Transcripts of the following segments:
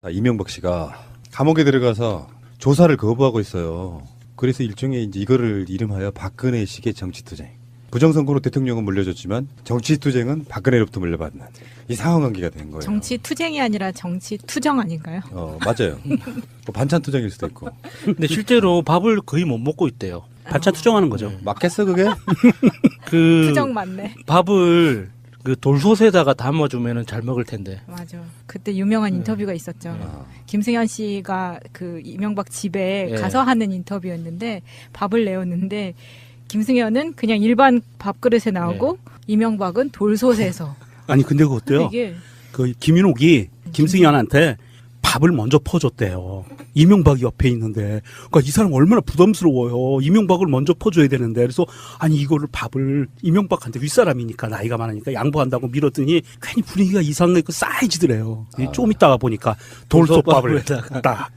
이명박 씨가 감옥에 들어가서 조사를 거부하고 있어요. 그래서 일종의 이제 이거를 이름하여 박근혜식의 정치투쟁. 부정선거로 대통령은 물려줬지만 정치투쟁은 박근혜로부터 물려받는 이 상황관계가 된 거예요. 정치투쟁이 아니라 정치투정 아닌가요? 맞아요. 뭐 반찬투쟁일 수도 있고. 근데 실제로 밥을 거의 못 먹고 있대요. 반찬 투정하는 거죠. 맞겠어 그게? 그 투정 맞네. 밥을 그 돌솥에다가 담아주면은 잘 먹을 텐데. 맞아. 그때 유명한 인터뷰가 있었죠. 김승현 씨가 그 이명박 집에 가서 하는 인터뷰였는데 밥을 내었는데 김승현은 그냥 일반 밥그릇에 나오고 이명박은 돌솥에서. 아니 근데 그거 어때요? 이게 그 김인옥이 김승현한테 밥을 먼저 퍼줬대요. 이명박이 옆에 있는데, 그러니까 이 사람 얼마나 부담스러워요. 이명박을 먼저 퍼줘야 되는데, 그래서 아니 이거를 밥을 이명박한테 윗사람이니까 나이가 많으니까 양보한다고 밀었더니 괜히 분위기가 이상하게 쌓여지더래요. 좀 있다가 보니까 돌솥밥을 딱.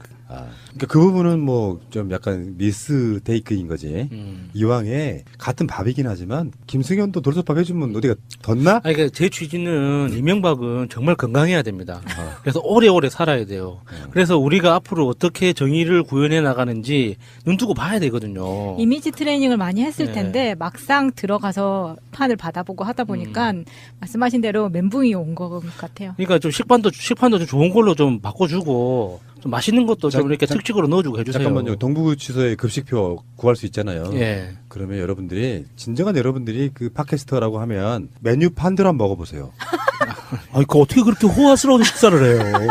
그러니까 그 부분은 뭐 좀 약간 미스테이크인 거지. 이왕에 같은 밥이긴 하지만 김승현도 돌솥밥 해주면 어디가 덧나? 아니, 그러니까 제 취지는 이명박은 정말 건강해야 됩니다. 그래서 오래오래 살아야 돼요. 그래서 우리가 앞으로 어떻게 정의를 구현해 나가는지 눈 두고 봐야 되거든요. 이미지 트레이닝을 많이 했을 텐데 막상 들어가서 판을 받아보고 하다 보니까 말씀하신 대로 멘붕이 온 것 같아요. 그러니까 좀 식판도 좀 좋은 걸로 좀 바꿔주고 좀 맛있는 것도 좀 이렇게 특식으로 넣어주고 해주세요. 잠깐만요. 동부구치소에 급식표 구할 수 있잖아요. 예. 그러면 여러분들이 진정한 여러분들이 그 팟캐스터라고 하면 메뉴판대로 한번 먹어보세요. 아니 그 어떻게 그렇게 호화스러운 식사를 해요?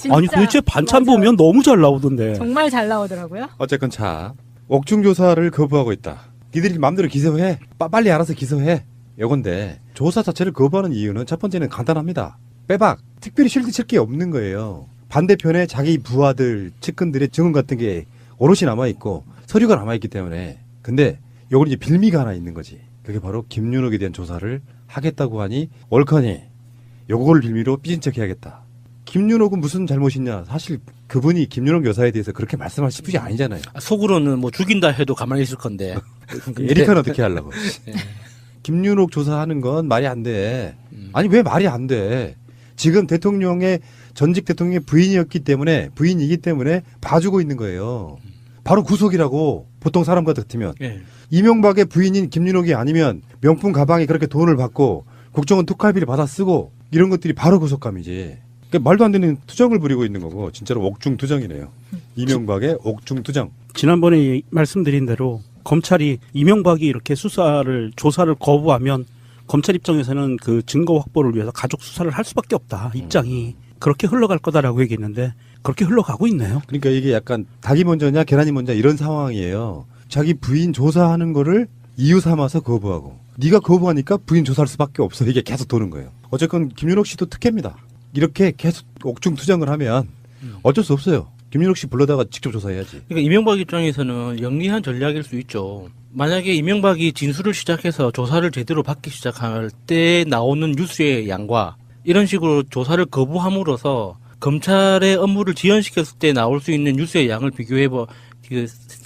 아니 도대체 반찬 맞아요. 보면 너무 잘 나오던데. 정말 잘 나오더라고요. 어쨌건 자, 옥중조사를 거부하고 있다. 니들이 마음대로 기소해. 빨리 알아서 기소해. 요건데 조사 자체를 거부하는 이유는 첫 번째는 간단합니다. 빼박. 특별히 실드 칠 게 없는 거예요. 반대편에 자기 부하들, 측근들의 증언 같은 게 오롯이 남아있고 서류가 남아있기 때문에. 근데 요건 이제 빌미가 하나 있는 거지. 그게 바로 김윤옥에 대한 조사를 하겠다고 하니 옳거니 요걸 빌미로 삐진 척 해야겠다. 김윤옥은 무슨 잘못이 있냐. 사실 그분이 김윤옥 여사에 대해서 그렇게 말씀할 싶으시 아니잖아요. 속으로는 뭐 죽인다 해도 가만히 있을 건데. 에리카는 어떻게 하려고. 김윤옥 조사하는 건 말이 안 돼. 아니 왜 말이 안 돼. 지금 대통령의 전직 대통령의 부인이기 때문에 봐주고 있는 거예요. 바로 구속이라고. 보통 사람 같으면. 예. 이명박의 부인인 김윤옥이 아니면 명품 가방에 그렇게 돈을 받고 국정원 특활비를 받아 쓰고 이런 것들이 바로 구속감이지. 그러니까 말도 안 되는 투정을 부리고 있는 거고 진짜로 옥중투정이네요. 이명박의 옥중투정. 지난번에 말씀드린 대로 검찰이 이명박이 이렇게 조사를 거부하면 검찰 입장에서는 그 증거 확보를 위해서 가족 수사를 할 수밖에 없다. 입장이 그렇게 흘러갈 거다라고 얘기했는데 그렇게 흘러가고 있네요. 그러니까 이게 약간 닭이 먼저냐 계란이 먼저냐 이런 상황이에요. 자기 부인 조사하는 거를 이유 삼아서 거부하고 네가 거부하니까 부인 조사할 수밖에 없어. 이게 계속 도는 거예요. 어쨌건 김윤옥 씨도 특혜입니다. 이렇게 계속 옥중투정을 하면 어쩔 수 없어요. 김윤옥 씨 불러다가 직접 조사해야지. 그러니까 이명박 입장에서는 영리한 전략일 수 있죠. 만약에 이명박이 진술을 시작해서 조사를 제대로 받기 시작할 때 나오는 뉴스의 양과 이런 식으로 조사를 거부함으로써 검찰의 업무를 지연시켰을 때 나올 수 있는 뉴스의 양을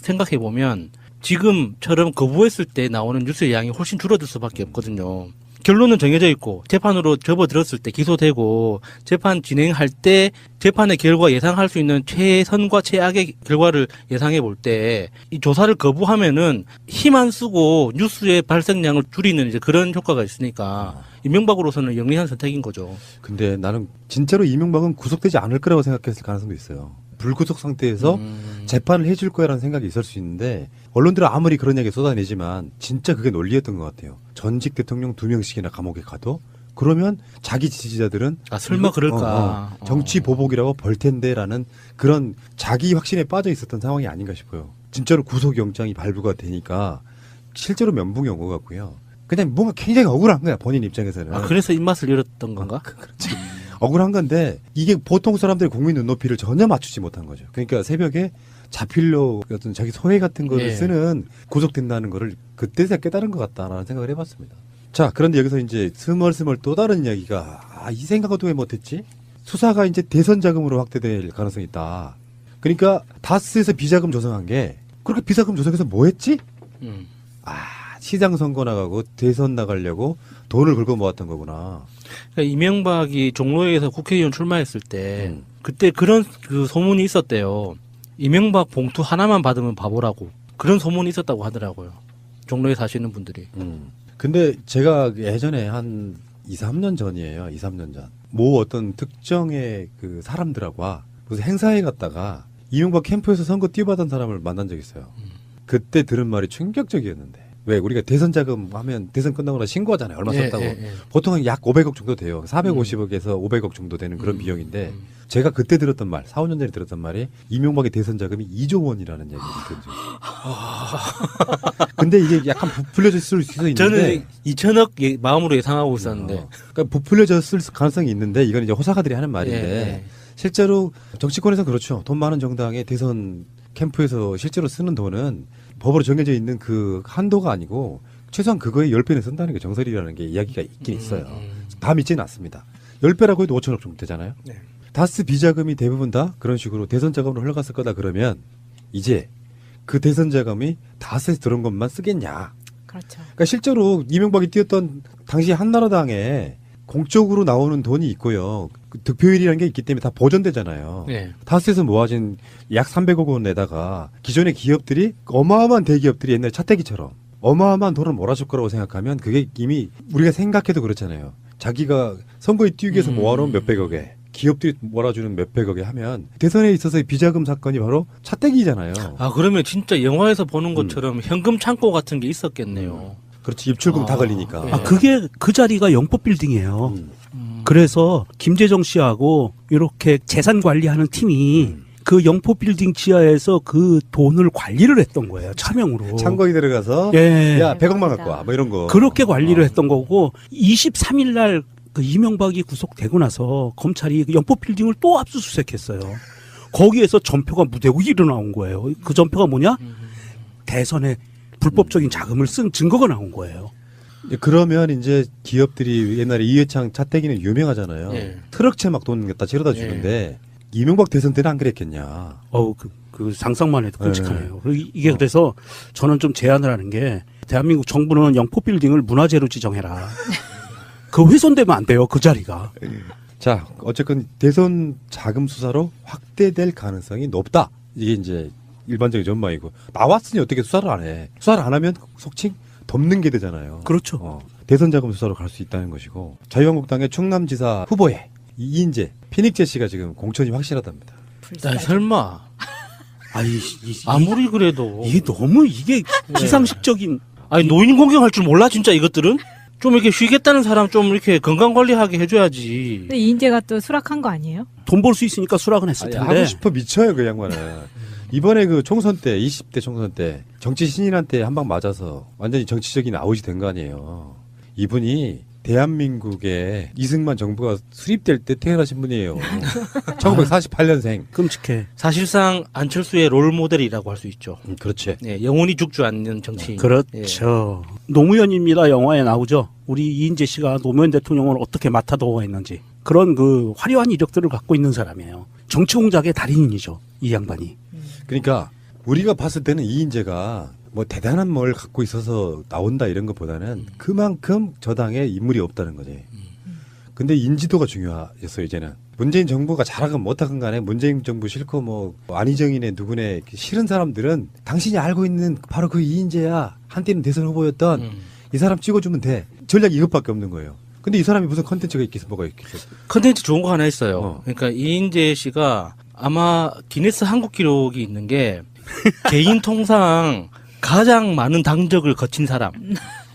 생각해 보면 지금처럼 거부했을 때 나오는 뉴스의 양이 훨씬 줄어들 수밖에 없거든요. 결론은 정해져 있고 재판으로 접어들었을 때 기소되고 재판 진행할 때 재판의 결과 예상할 수 있는 최선과 최악의 결과를 예상해 볼 때 이 조사를 거부하면은 힘 안 쓰고 뉴스의 발생량을 줄이는 이제 그런 효과가 있으니까 이명박으로서는 영리한 선택인 거죠. 근데 나는 진짜로 이명박은 구속되지 않을 거라고 생각했을 가능성도 있어요. 불구속 상태에서 재판을 해줄 거라는 생각이 있을 수 있는데 언론들은 아무리 그런 이야기 쏟아내지만 진짜 그게 논리였던 것 같아요. 전직 대통령 2명씩이나 감옥에 가도 그러면 자기 지지자들은 설마 그럴까. 정치 보복이라고 벌 텐데라는 그런 자기 확신에 빠져 있었던 상황이 아닌가 싶어요. 진짜로 구속영장이 발부가 되니까 실제로 면붕이 온 것 같고요. 그냥 뭔가 굉장히 억울한 거야 본인 입장에서는. 그래서 입맛을 잃었던 건가? 그렇지. 억울한 건데 이게 보통 사람들의 국민 눈높이를 전혀 맞추지 못한 거죠. 그러니까 새벽에 자필로 어떤 자기 소회 같은 거를 쓰는 구속된다는 거를 그때서야 깨달은 것 같다라는 생각을 해봤습니다. 자, 그런데 여기서 이제 스멀스멀 또 다른 이야기가 이 생각은 왜 못했지? 수사가 이제 대선 자금으로 확대될 가능성이 있다. 그러니까 다스에서 비자금 조성한 게 그렇게 비자금 조성해서 뭐 했지? 시장 선거 나가고 대선 나가려고 돈을 긁어 모았던 거구나. 그러니까 이명박이 종로에서 국회의원 출마했을 때 음. 그때 그런 그 소문이 있었대요. 이명박 봉투 하나만 받으면 바보라고 그런 소문이 있었다고 하더라고요. 종로에 사시는 분들이. 근데 제가 예전에 한 2, 3년 전이에요. 2, 3년 전. 모 어떤 특정의 그 사람들하고 무슨 행사에 갔다가 이명박 캠프에서 선거 띄워받은 사람을 만난 적이 있어요. 그때 들은 말이 충격적이었는데. 왜 우리가 대선 자금 하면 대선 끝나고 나 신고하잖아요. 얼마 썼다고. 보통 약 500억 정도 돼요. 450억에서 500억 정도 되는 그런 비용인데 제가 그때 들었던 말, 4, 5년 전에 들었던 말이 이명박의 대선 자금이 2조 원이라는 얘기를 들은 적이 있어요. 근데 이게 약간 부풀려질 수 있는데 저는 2천억 마음으로 예상하고 있었는데. 그러니까 부풀려졌을 가능성이 있는데 이건 이제 호사가들이 하는 말인데 실제로 정치권에서 그렇죠. 돈 많은 정당의 대선 캠프에서 실제로 쓰는 돈은 법으로 정해져 있는 그 한도가 아니고 최소한 그거의 10배는 쓴다는 게 정설이라는 게 이야기가 있긴 있어요. 다 믿지는 않습니다. 10배라고 해도 5천억 정도 되잖아요. 네. 다스 비자금이 대부분 다 그런 식으로 대선 자금으로 흘러갔을 거다 그러면 이제 그 대선 자금이 다스에서 들어온 것만 쓰겠냐. 그렇죠. 그러니까 실제로 이명박이 뛰었던 당시 한나라당에 공적으로 나오는 돈이 있고요. 그 득표율이라는 게 있기 때문에 다 보존되잖아요. 네. 다스에서 모아진 약 300억 원에다가 기존의 기업들이 어마어마한 대기업들이 옛날 차태기처럼 어마어마한 돈을 몰아줄 거라고 생각하면 그게 이미 우리가 생각해도 그렇잖아요. 자기가 선거에 뛰기 위해서 모아놓은 몇백억에 기업들이 몰아주는 몇백억에 하면 대선에 있어서의 비자금 사건이 바로 차태기잖아요. 아 그러면 진짜 영화에서 보는 것처럼 현금 창고 같은 게 있었겠네요. 그렇지. 입출금 다 걸리니까. 네. 그게 그 자리가 영법 빌딩이에요. 그래서 김재정 씨하고 이렇게 재산 관리하는 팀이 그 영포 빌딩 지하에서 그 돈을 관리를 했던 거예요. 차명으로. 창고에 들어가서 예. 야 100억만 갖고 와. 뭐 이런 거. 그렇게 관리를 했던 거고 23일 날 그 이명박이 구속되고 나서 검찰이 그 영포 빌딩을 또 압수수색했어요. 거기에서 전표가 무대고기로 나온 거예요. 그 전표가 뭐냐? 대선에 불법적인 자금을 쓴 증거가 나온 거예요. 그러면 이제 기업들이 옛날에 이회창 차태기는 유명하잖아요. 네. 트럭채 막 돈 갖다 치러다 주는데 이명박 대선 때는 안 그랬겠냐. 그 상상만 해도 끔찍하네요. 그리고 이게 그래서 저는 좀 제안을 하는 게 대한민국 정부는 영포 빌딩을 문화재로 지정해라. 그 훼손되면 안 돼요. 그 자리가. 자, 어쨌건 대선 자금 수사로 확대될 가능성이 높다. 이게 이제 일반적인 전망이고 나왔으니 어떻게 수사를 안 해. 수사를 안 하면 속칭 덮는 게 되잖아요. 그렇죠. 대선 자금 수사로 갈 수 있다는 것이고 자유한국당의 충남지사 후보에 이인재, 피닉재 씨가 지금 공천이 확실하답니다. 나 설마 아니, 아무리 그래도 이게 너무 이게 비상식적인. 아니 노인 공경할 줄 몰라 진짜 이것들은 좀 이렇게 쉬겠다는 사람 좀 이렇게 건강 관리하게 해줘야지. 근데 이인재가 또 수락한 거 아니에요? 돈 벌 수 있으니까 수락은 했을 아니, 텐데. 하고 싶어 미쳐요 그 양반은. 이번에 그 총선 때 20대 총선 때 정치 신인한테 한 방 맞아서 완전히 정치적인 아웃이 된 거 아니에요. 이분이 대한민국에 이승만 정부가 수립될 때 태어나신 분이에요. 1948년생. 끔찍해. 사실상 안철수의 롤 모델이라고 할 수 있죠. 그렇지. 네, 영혼이 죽지 않는 정치인. 그렇죠. 노무현입니다. 영화에 나오죠. 우리 이인재 씨가 노무현 대통령을 어떻게 맡아도했는지 그런 그 화려한 이력들을 갖고 있는 사람이에요. 정치 공작의 달인이죠. 이 양반이. 그러니까 우리가 봤을 때는 이인재가 뭐 대단한 뭘 갖고 있어서 나온다 이런 것보다는 그만큼 저당에 인물이 없다는 거지. 근데 인지도가 중요했어 이제는. 문재인 정부가 잘하건 못하건 간에 문재인 정부 싫고 뭐 안희정이네 누구네 싫은 사람들은 당신이 알고 있는 바로 그 이인재야. 한때는 대선 후보였던 이 사람 찍어주면 돼. 전략이 이것밖에 없는 거예요. 근데 이 사람이 무슨 컨텐츠가 있겠어 뭐가 있겠어. 컨텐츠 좋은 거 하나 있어요. 그러니까 이인재 씨가 아마 기네스 한국 기록이 있는 게 개인 통상 가장 많은 당적을 거친 사람.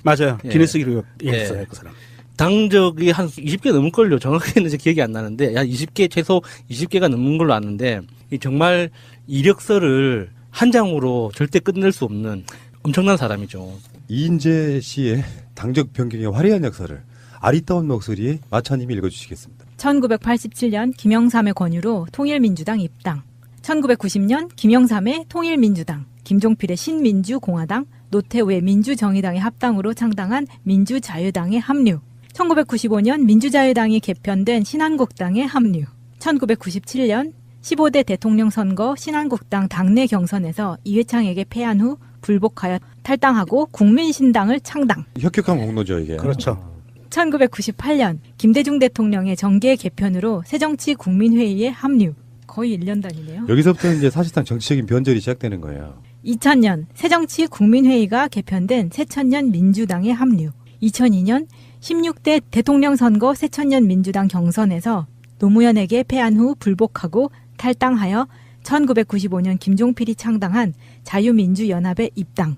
맞아요. 예. 기네스 기록에 예. 있어요. 그 사람. 당적이 한 20개 넘을걸요. 정확히는 이제 기억이 안 나는데, 한 20개, 최소 20개가 넘는 걸로 아는데, 이 정말 이력서를 한 장으로 절대 끝낼 수 없는 엄청난 사람이죠. 이인재 씨의 당적 변경의 화려한 역사를 아리따운 목소리에 마차님이 읽어주시겠습니다. 1987년 김영삼의 권유로 통일민주당 입당. 1990년 김영삼의 통일민주당, 김종필의 신민주공화당, 노태우의 민주정의당의 합당으로 창당한 민주자유당에 합류. 1995년 민주자유당이 개편된 신한국당에 합류. 1997년 15대 대통령 선거 신한국당 당내 경선에서 이회창에게 패한 후 불복하여 탈당하고 국민신당을 창당. 혁혁한 공로죠 이게. 그렇죠. 1998년 김대중 대통령의 정계 개편으로 새정치국민회의에 합류. 거의 1년 단위네요. 여기서부터 이제 사실상 정치적인 변절이 시작되는 거예요. 2000년 새정치국민회의가 개편된 새천년 민주당에 합류. 2002년 16대 대통령 선거 새천년 민주당 경선에서 노무현에게 패한 후 불복하고 탈당하여 1995년 김종필이 창당한 자유민주연합에 입당.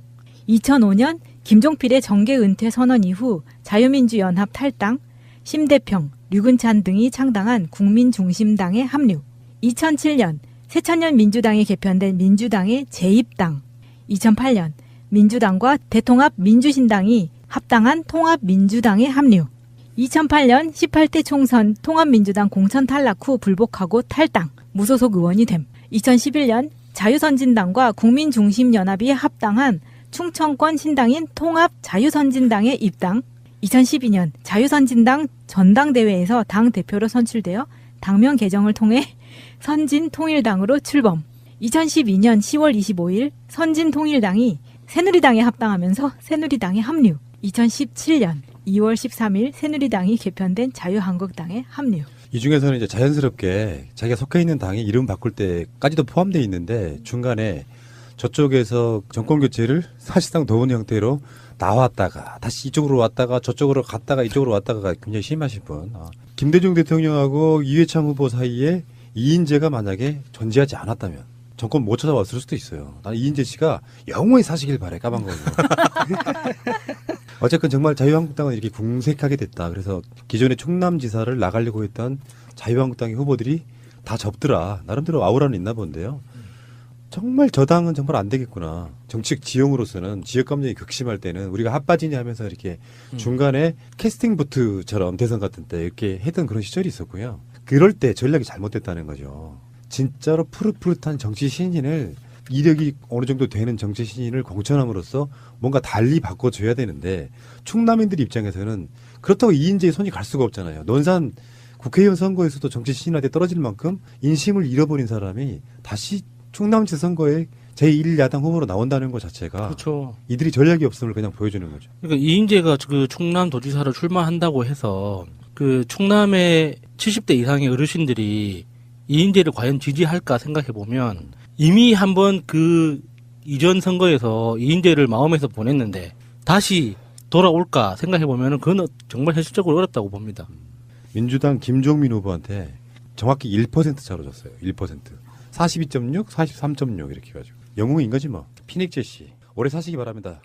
2005년 김종필의 정계 은퇴 선언 이후 자유민주연합 탈당, 심대평, 류근찬 등이 창당한 국민중심당에 합류. 2007년 새천년 민주당이 개편된 민주당에 재입당. 2008년 민주당과 대통합 민주신당이 합당한 통합민주당에 합류. 2008년 18대 총선 통합민주당 공천 탈락 후 불복하고 탈당, 무소속 의원이 됨. 2011년 자유선진당과 국민중심연합이 합당한 충청권 신당인 통합자유선진당에 입당. 2012년 자유선진당 전당대회에서 당 대표로 선출되어 당명 개정을 통해 선진통일당으로 출범. 2012년 10월 25일 선진통일당이 새누리당에 합당하면서 새누리당에 합류. 2017년 2월 13일 새누리당이 개편된 자유한국당에 합류. 이 중에서는 이제 자연스럽게 자기가 속해 있는 당이 이름 바꿀 때까지도 포함되어 있는데 중간에 저쪽에서 정권 교체를 사실상 도운 형태로 나왔다가 다시 이쪽으로 왔다가 저쪽으로 갔다가 이쪽으로 왔다가 굉장히 심하신 분. 김대중 대통령하고 이회창 후보 사이에 이인재가 만약에 존재하지 않았다면 정권 못 찾아왔을 수도 있어요. 나는 이인재 씨가 영원히 사시길 바래, 까방거로. 어쨌든 정말 자유한국당은 이렇게 궁색하게 됐다. 그래서 기존의 충남지사를 나가려고 했던 자유한국당의 후보들이 다 접더라. 나름대로 아우라는 있나 본데요. 정말 저 당은 정말 안 되겠구나. 정치적 지형으로서는 지역 감정이 극심할 때는 우리가 핫바지니 하면서 이렇게 중간에 캐스팅 보트처럼 대선 같은 때 이렇게 했던 그런 시절이 있었고요. 그럴 때 전략이 잘못됐다는 거죠. 진짜로 푸릇푸릇한 정치 신인을 이력이 어느 정도 되는 정치 신인을 공천함으로써 뭔가 달리 바꿔줘야 되는데 충남인들 입장에서는 그렇다고 이인재의 손이 갈 수가 없잖아요. 논산 국회의원 선거에서도 정치 신인한테 떨어질 만큼 인심을 잃어버린 사람이 다시 충남지 선거에 제1야당 후보로 나온다는 것 자체가 그렇죠. 이들이 전략이 없음을 그냥 보여주는 거죠. 그러니까 이인재가 그 충남도지사로 출마한다고 해서 그 충남의 70대 이상의 어르신들이 이인재를 과연 지지할까 생각해 보면 이미 한번 그 이전 선거에서 이인재를 마음에서 보냈는데 다시 돌아올까 생각해 보면은 그건 정말 현실적으로 어렵다고 봅니다. 민주당 김종민 후보한테 정확히 1% 차로 졌어요. 1%. 42.6, 43.6 이렇게 해가지고 영웅인 거지 뭐. 피닉재 씨 오래 사시기 바랍니다.